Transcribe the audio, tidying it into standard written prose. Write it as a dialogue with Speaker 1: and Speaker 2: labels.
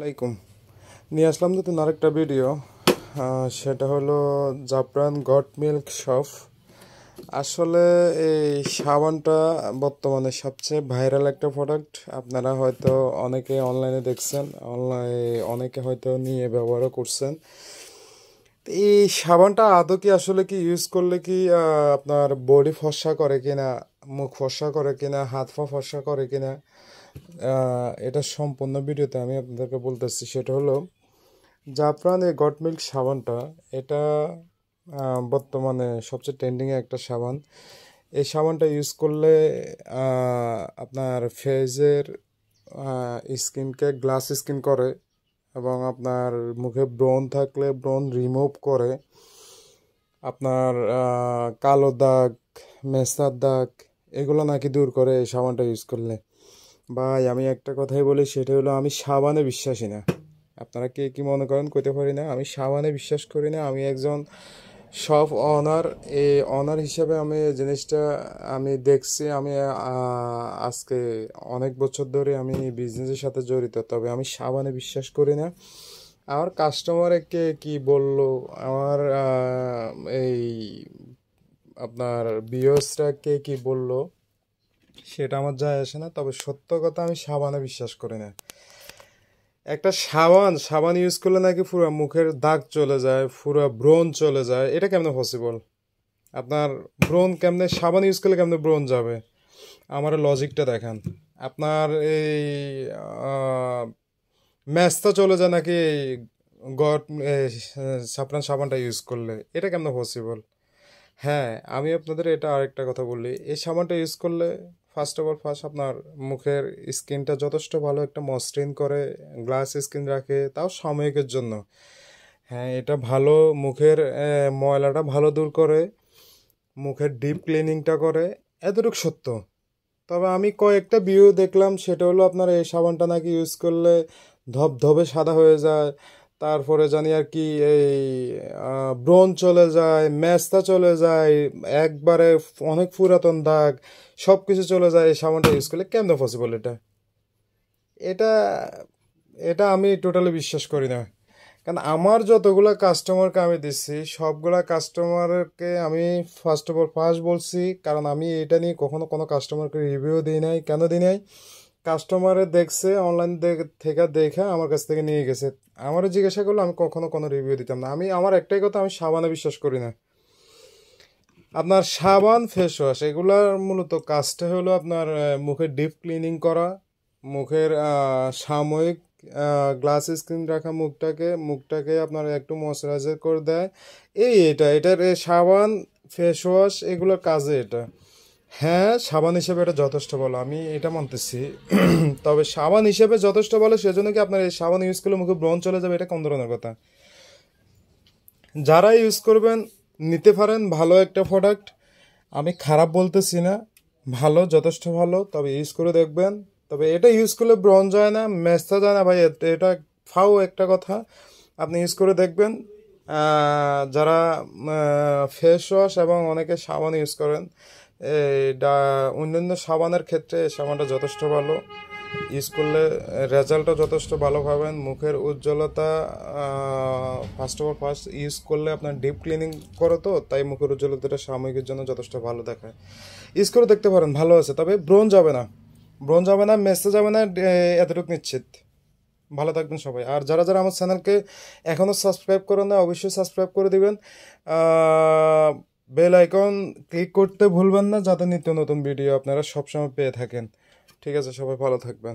Speaker 1: আসসালামাইকুম। নিয়ে আসলাম নতুন আরেকটা ভিডিও। সেটা হলো জাফরান গট মিল্ক শপ। আসলে এই সাবানটা বর্তমানে সবচেয়ে ভাইরাল একটা প্রোডাক্ট। আপনারা হয়তো অনেকে অনলাইনে দেখছেন, অনেকে হয়তো নিয়ে ব্যবহারও করছেন। তো এই সাবানটা আদৌ কি আসলে কি ইউজ করলে কি আপনার বডি ফর্সা করে কিনা, মুখ ফর্সা করে কিনা, হাত পা ফর্সা করে কিনা, এটা সম্পূর্ণ ভিডিওতে আমি আপনাদেরকে বলতেছি। সেটা হলো জাফরান এই গট মিল্ক সাবানটা, এটা বর্তমানে সবচেয়ে ট্রেন্ডিংয়ে একটা সাবান। এই সাবানটা ইউজ করলে আপনার ফেসের স্কিনকে গ্লাস স্কিন করে, এবং আপনার মুখে ব্রণ থাকলে ব্রণ রিমুভ করে, আপনার কালো দাগ, মেস্তার দাগ, এগুলো নাকি দূর করে এই সাবানটা ইউজ করলে। ভাই আমি একটা কথাই বলি, সেটা হলো আমি সাবানে বিশ্বাসী না। আপনারা কে কি মনে করেন কইতে পারি না, আমি সাবানে বিশ্বাস করি না। আমি একজন শপ অনার, এই অনার হিসাবে আমি এই জিনিসটা আমি দেখছি। আমি আজকে অনেক বছর ধরে আমি বিজনেসের সাথে জড়িত, তবে আমি সাবানে বিশ্বাস করি না। আমার কাস্টমারে কে কি বললো, আমার এই আপনার বিয়সরা কে কি বললো, সেটা আমার যায় আসে না। তবে সত্য কথা, আমি সাবানে বিশ্বাস করি না। একটা সাবান সাবান ইউজ করলে নাকি পুরো মুখের দাগ চলে যায়, পুরো ব্রণ চলে যায়। এটা কেমনে পসিবল? আপনার ব্রণ কেমনে, সাবান ইউজ করলে কেমনে ব্রণ যাবে? আমার লজিকটা দেখান। আপনার এই ম্যাচটা চলে যায় নাকি গট সাপরান সাবানটা ইউজ করলে? এটা কেমনে পসিবল? হ্যাঁ, আমি আপনাদের এটা আরেকটা কথা বলি। এই সাবানটা ইউজ করলে ফার্স্ট আপনার মুখের স্কিনটা যথেষ্ট ভালো একটা মসৃণ করে, গ্লাস স্কিন রাখে, তাও সাময়িকের জন্য। হ্যাঁ, এটা ভালো, মুখের ময়লাটা ভালো দূর করে, মুখের ডিপ ক্লিনিংটা করে, এতটুকু সত্য। তবে আমি কয়েকটা ভিউ দেখলাম, সেটা হলো আপনার এই সাবানটা নাকি ইউজ করলে ধবধবে সাদা হয়ে যায়, তারপরে জানি আর কি এই ব্রণ চলে যায়, মেস্তা চলে যায়, একবারে অনেক পুরাতন দাগ, সব কিছু চলে যায় এই সাবানটা ইউজ করলে। কেমন পসিবল এটা? এটা এটা আমি টোটালি বিশ্বাস করি না। কারণ আমার যতগুলা কাস্টমারকে আমি দিচ্ছি, সবগুলা কাস্টমারকে আমি ফার্স্ট বলছি, কারণ আমি এটা নিয়ে কখনো কোনো কাস্টমারকে রিভিউ দিই নাই। কেন দিই নাই? কাস্টমারে দেখছে অনলাইন থেকে দেখে আমার কাছ থেকে নিয়ে গেছে, আমারও জিজ্ঞাসা করলো, আমি কখনো কোনো রিভিউ দিতাম না। আমার একটাই কথা, আমি সাবানে বিশ্বাস করি না। আপনার সাবান, ফেস ওয়াশ, এগুলার মূলত কাজটা হলো আপনার মুখের ডিপ ক্লিনিং করা, মুখের সাময়িক গ্লাস স্কিন রাখা, মুখটাকে আপনার একটু ময়শ্চারাইজার করে দেয়। এটার সাবান, ফেস ওয়াশ, এগুলোর কাজে এটা। হ্যাঁ, সাবান হিসেবে এটা যথেষ্ট ভালো, আমি এটা মানতেছি। তবে সাবান হিসেবে যথেষ্ট ভালো, সেজন্য কি আপনার এই সাবান ইউজ করলে মুখে ব্রণ চলে যাবে? এটা কোন ধরনের কথা? যারা ইউজ করবেন নিতে পারেন, ভালো একটা প্রোডাক্ট, আমি খারাপ বলতেছি না, ভালো, যথেষ্ট ভালো। তবে ইউজ করে দেখবেন। তবে এটা ইউজ করলে ব্রণ যায় না, মেস্তা যায় না ভাই, এটা ফাও একটা কথা। আপনি ইউজ করে দেখবেন। যারা ফেস ওয়াশ এবং অনেকে সাবান ইউজ করেন, অন্যান্য সাবানের ক্ষেত্রে এই সাবানটা যথেষ্ট ভালো। ইউজ করলে রেজাল্টও যথেষ্ট ভালো পাবেন। মুখের উজ্জ্বলতা ফার্স্ট ইউজ করলে আপনার ডিপ ক্লিনিং করে, তো তাই মুখের উজ্জ্বলতাটা সাময়িকের জন্য যথেষ্ট ভালো দেখায়। ইউজ করে দেখতে পারেন, ভালো আছে। তবে ব্রণ যাবে না, মেসে যাবে না, এতটুকু নিশ্চিত। ভালো থাকবেন সবাই। আর যারা যারা আমার চ্যানেলকে এখনও সাবস্ক্রাইব করেন না, অবশ্যই সাবস্ক্রাইব করে দিবেন। বেল আইকন ক্লিক করতে ভুলবেন না, যাতে নিত্য নতুন ভিডিও আপনারা সবসময় পেয়ে থাকেন। ঠিক আছে, সবাই ভালো থাকবেন।